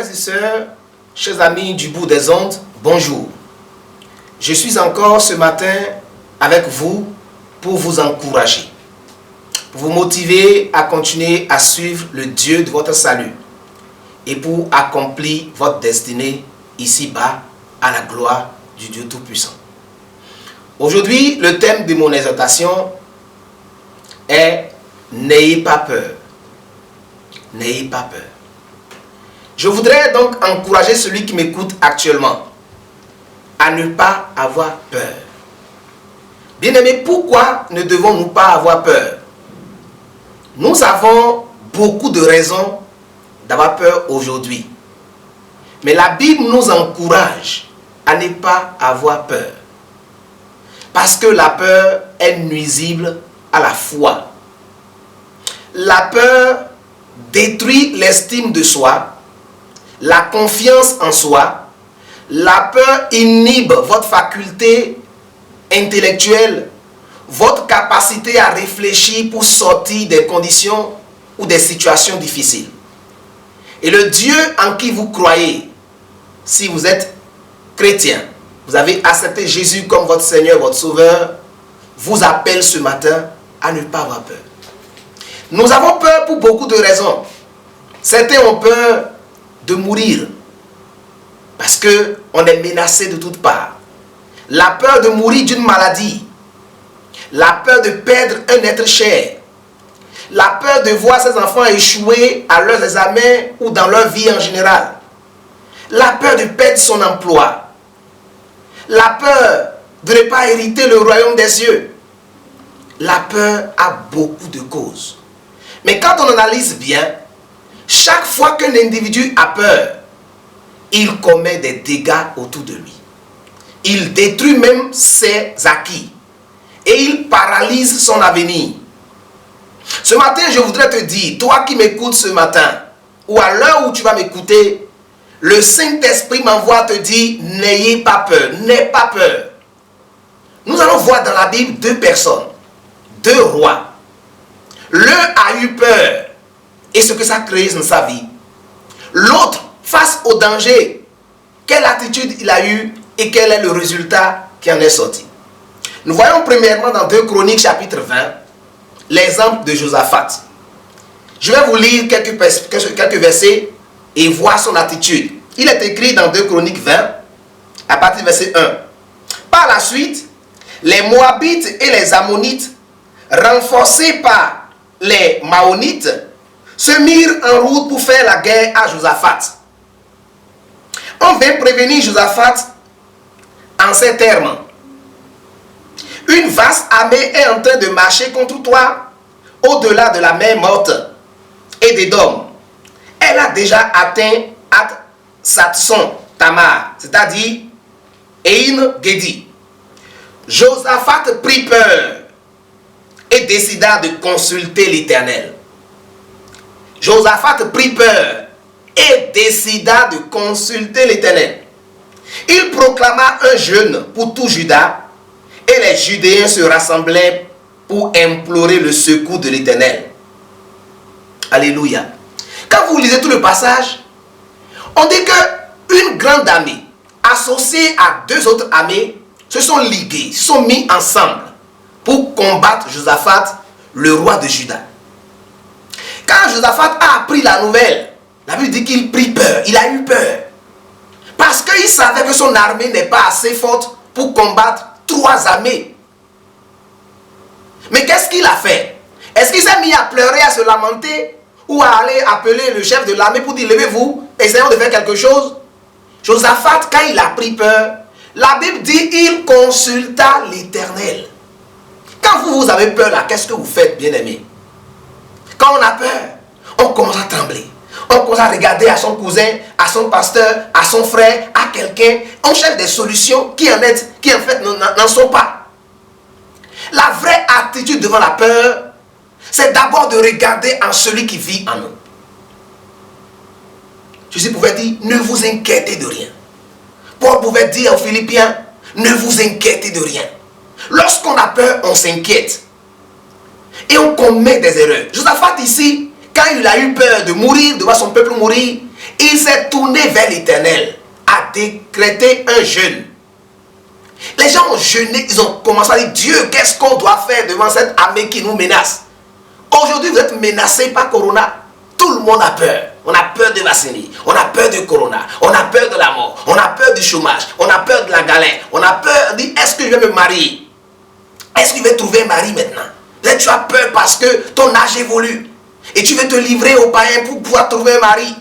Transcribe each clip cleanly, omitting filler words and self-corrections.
Frères et sœurs, chers amis du bout des ondes, bonjour. Je suis encore ce matin avec vous pour vous encourager, pour vous motiver à continuer à suivre le Dieu de votre salut et pour accomplir votre destinée ici-bas à la gloire du Dieu Tout-Puissant. Aujourd'hui, le thème de mon exhortation est « N'ayez pas peur ». N'ayez pas peur. Je voudrais donc encourager celui qui m'écoute actuellement à ne pas avoir peur. Bien-aimés, pourquoi ne devons-nous pas avoir peur? Nous avons beaucoup de raisons d'avoir peur aujourd'hui. Mais la Bible nous encourage à ne pas avoir peur. Parce que la peur est nuisible à la foi. La peur détruit l'estime de soi, la confiance en soi. La peur inhibe votre faculté intellectuelle, votre capacité à réfléchir pour sortir des conditions ou des situations difficiles. Et le Dieu en qui vous croyez, si vous êtes chrétien, vous avez accepté Jésus comme votre Seigneur, votre Sauveur, vous appelle ce matin à ne pas avoir peur. Nous avons peur pour beaucoup de raisons. Certains ont peur de mourir parce qu'on est menacé de toutes parts. La peur de mourir d'une maladie, la peur de perdre un être cher, la peur de voir ses enfants échouer à leurs examens ou dans leur vie en général, la peur de perdre son emploi, la peur de ne pas hériter le royaume des cieux. La peur a beaucoup de causes. Mais quand on analyse bien, chaque fois qu'un individu a peur, il commet des dégâts autour de lui. Il détruit même ses acquis. Et il paralyse son avenir. Ce matin, je voudrais te dire, toi qui m'écoutes ce matin, ou à l'heure où tu vas m'écouter, le Saint-Esprit m'envoie te dire, n'ayez pas peur, n'aie pas peur. Nous allons voir dans la Bible deux personnes, deux rois. L'un a eu peur et ce que ça crée dans sa vie. L'autre, face au danger, quelle attitude il a eu et quel est le résultat qui en est sorti. Nous voyons premièrement dans 2 Chroniques chapitre 20 l'exemple de Josaphat. Je vais vous lire quelques versets et voir son attitude. Il est écrit dans 2 Chroniques 20 à partir du verset 1. Par la suite, les Moabites et les Ammonites, renforcés par les Maonites, se mirent en route pour faire la guerre à Josaphat. On vint prévenir Josaphat en ces termes. Une vaste armée est en train de marcher contre toi au-delà de la mer morte et d'Édom. Elle a déjà atteint At-Satson Tamar, c'est-à-dire Ein-Gedi. Josaphat prit peur et décida de consulter l'Éternel. Josaphat prit peur et décida de consulter l'Éternel. Il proclama un jeûne pour tout Juda et les Judéens se rassemblaient pour implorer le secours de l'Éternel. Alléluia. Quand vous lisez tout le passage, on dit qu'une grande armée associée à deux autres armées se sont liguées, se sont mis ensemble pour combattre Josaphat, le roi de Juda. Quand Josaphat a appris la nouvelle, la Bible dit qu'il prit peur, il a eu peur. Parce qu'il savait que son armée n'est pas assez forte pour combattre 3 armées. Mais qu'est-ce qu'il a fait? Est-ce qu'il s'est mis à pleurer, à se lamenter ou à aller appeler le chef de l'armée pour dire levez-vous, essayons de faire quelque chose? Josaphat, quand il a pris peur, la Bible dit il consulta l'Éternel. Quand vous avez peur là, qu'est-ce que vous faites, bien-aimés? Quand on a peur, on commence à trembler. On commence à regarder à son cousin, à son pasteur, à son frère, à quelqu'un. On cherche des solutions qui en fait n'en sont pas. La vraie attitude devant la peur, c'est d'abord de regarder en celui qui vit en nous. Jésus pouvait dire, ne vous inquiétez de rien. Paul pouvait dire aux Philippiens, ne vous inquiétez de rien. Lorsqu'on a peur, on s'inquiète. Et on commet des erreurs. Josaphat ici, quand il a eu peur de mourir, de voir son peuple mourir, Il s'est tourné vers l'Éternel, a décrété un jeûne. Les gens ont jeûné, ils ont commencé à dire, Dieu, qu'est-ce qu'on doit faire devant cette armée qui nous menace? Aujourd'hui, vous êtes menacés par Corona. Tout le monde a peur. On a peur de vacciner. On a peur de Corona. On a peur de la mort. On a peur du chômage. On a peur de la galère. On a peur de, est-ce que je vais me marier? Est-ce que je vais trouver un mari maintenant? Là, tu as peur parce que ton âge évolue. Et tu veux te livrer aux païens pour pouvoir trouver un mari.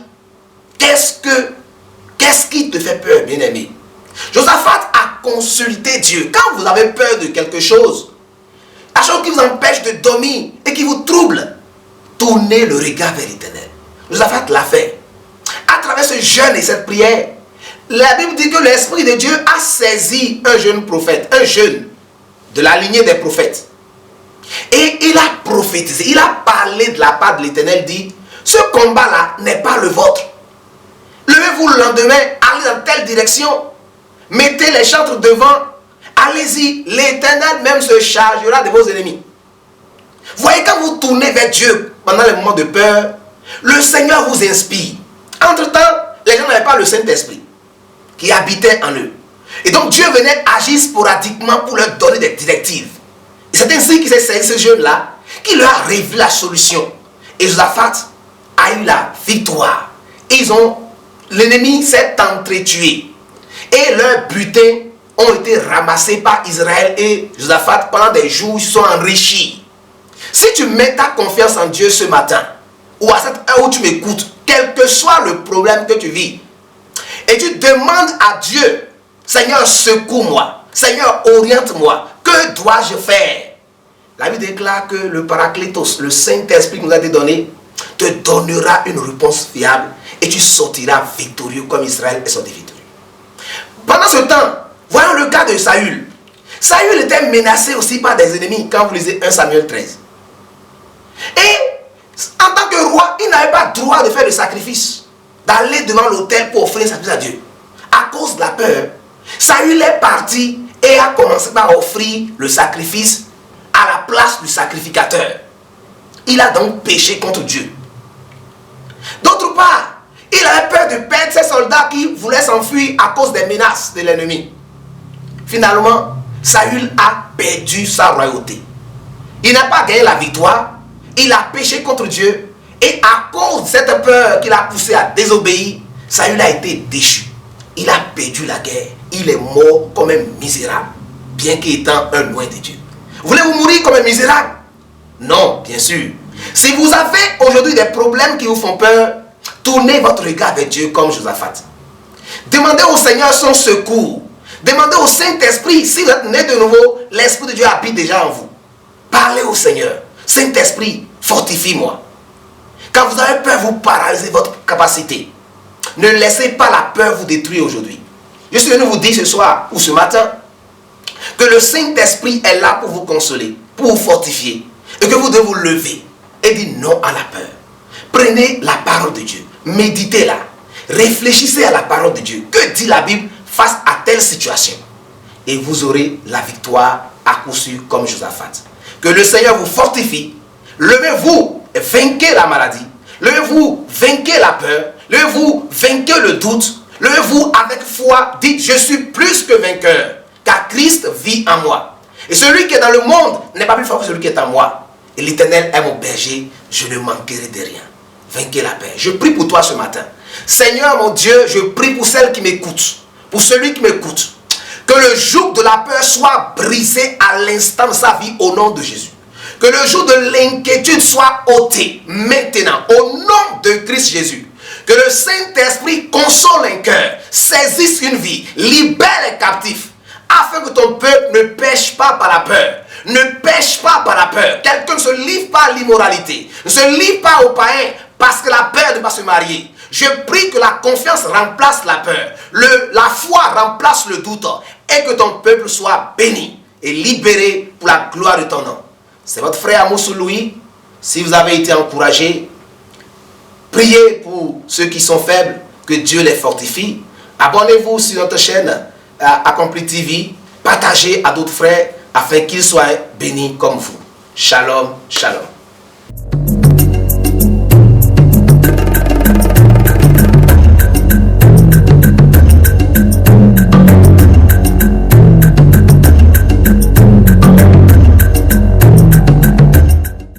Qu'est-ce qui te fait peur, bien-aimé? Josaphat a consulté Dieu. Quand vous avez peur de quelque chose, la chose qui vous empêche de dormir et qui vous trouble, tournez le regard vers l'Éternel. Josaphat l'a fait. À travers ce jeûne et cette prière, la Bible dit que l'Esprit de Dieu a saisi un jeune prophète, un jeune de la lignée des prophètes. Et il a prophétisé, il a parlé de la part de l'Éternel, dit, ce combat-là n'est pas le vôtre. Levez-vous le lendemain, allez dans telle direction, mettez les chantres devant, allez-y, l'Éternel même se chargera de vos ennemis. Voyez, quand vous tournez vers Dieu pendant les moments de peur, le Seigneur vous inspire. Entre-temps, les gens n'avaient pas le Saint-Esprit qui habitait en eux. Et donc Dieu venait agir sporadiquement pour leur donner des directives. Et c'est ainsi qu'il s'est saisi ce jeune-là, qui leur a révélé la solution. Et Josaphat a eu la victoire. L'ennemi s'est entretué. Et leurs butins ont été ramassés par Israël et Josaphat pendant des jours, ils se sont enrichis. Si tu mets ta confiance en Dieu ce matin, ou à cette heure où tu m'écoutes, quel que soit le problème que tu vis, et tu demandes à Dieu, Seigneur, secours-moi, Seigneur, oriente-moi, que dois-je faire? La Bible déclare que le Paraclétos, le Saint-Esprit qui nous a été donné, te donnera une réponse fiable et tu sortiras victorieux comme Israël est sorti victorieux. Pendant ce temps, voyons le cas de Saül. Saül était menacé aussi par des ennemis quand vous lisez 1 Samuel 13. Et en tant que roi, il n'avait pas droit de faire le sacrifice, d'aller devant l'autel pour offrir un sacrifice à Dieu. À cause de la peur, Saül est parti et a commencé par offrir le sacrifice à la place du sacrificateur. Il a donc péché contre Dieu. D'autre part, il avait peur de perdre ses soldats qui voulaient s'enfuir à cause des menaces de l'ennemi. Finalement, Saül a perdu sa royauté. Il n'a pas gagné la victoire. Il a péché contre Dieu. Et à cause de cette peur qu'il a poussé à désobéir, Saül a été déchu. Il a perdu la guerre. Il est mort comme un misérable, bien qu'étant un loin de Dieu. Voulez-vous mourir comme un misérable? Non, bien sûr. Si vous avez aujourd'hui des problèmes qui vous font peur, tournez votre regard vers Dieu comme Josaphat. Demandez au Seigneur son secours. Demandez au Saint-Esprit, si vous êtes né de nouveau, l'Esprit de Dieu habite déjà en vous. Parlez au Seigneur. Saint-Esprit, fortifie-moi. Quand vous avez peur, vous paralysez votre capacité. Ne laissez pas la peur vous détruire aujourd'hui. Je suis venu vous dire ce soir ou ce matin que le Saint-Esprit est là pour vous consoler, pour vous fortifier. Et que vous devez vous lever et dire non à la peur. Prenez la parole de Dieu. Méditez-la. Réfléchissez à la parole de Dieu. Que dit la Bible face à telle situation? Et vous aurez la victoire à coup sûr comme Josaphat. Que le Seigneur vous fortifie. Levez-vous et vainquez la maladie. Levez-vous, vainquez la peur. Levez-vous, vainquez le doute. Levez-vous avec foi. Dites, je suis plus que vainqueur, car Christ vit en moi. Et celui qui est dans le monde n'est pas plus fort que celui qui est en moi. Et l'Éternel est mon berger, je ne manquerai de rien. Vainquez la paix. Je prie pour toi ce matin. Seigneur mon Dieu, je prie pour celle qui m'écoute, pour celui qui m'écoute. Que le joug de la peur soit brisé à l'instant de sa vie au nom de Jésus. Que le joug de l'inquiétude soit ôté maintenant au nom de Christ Jésus. Que le Saint-Esprit console un cœur, saisisse une vie, libère les captifs, afin que ton peuple ne pêche pas par la peur. Ne pêche pas par la peur. Quelqu'un ne se livre pas à l'immoralité, ne se livre pas aux païens parce que la peur de ne pas se marier. Je prie que la confiance remplace la peur, la foi remplace le doute et que ton peuple soit béni et libéré pour la gloire de ton nom. C'est votre frère Amoussou Louis. Si vous avez été encouragé, priez pour ceux qui sont faibles, que Dieu les fortifie. Abonnez-vous sur notre chaîne Accompli TV. Partagez à d'autres frères afin qu'ils soient bénis comme vous. Shalom, shalom.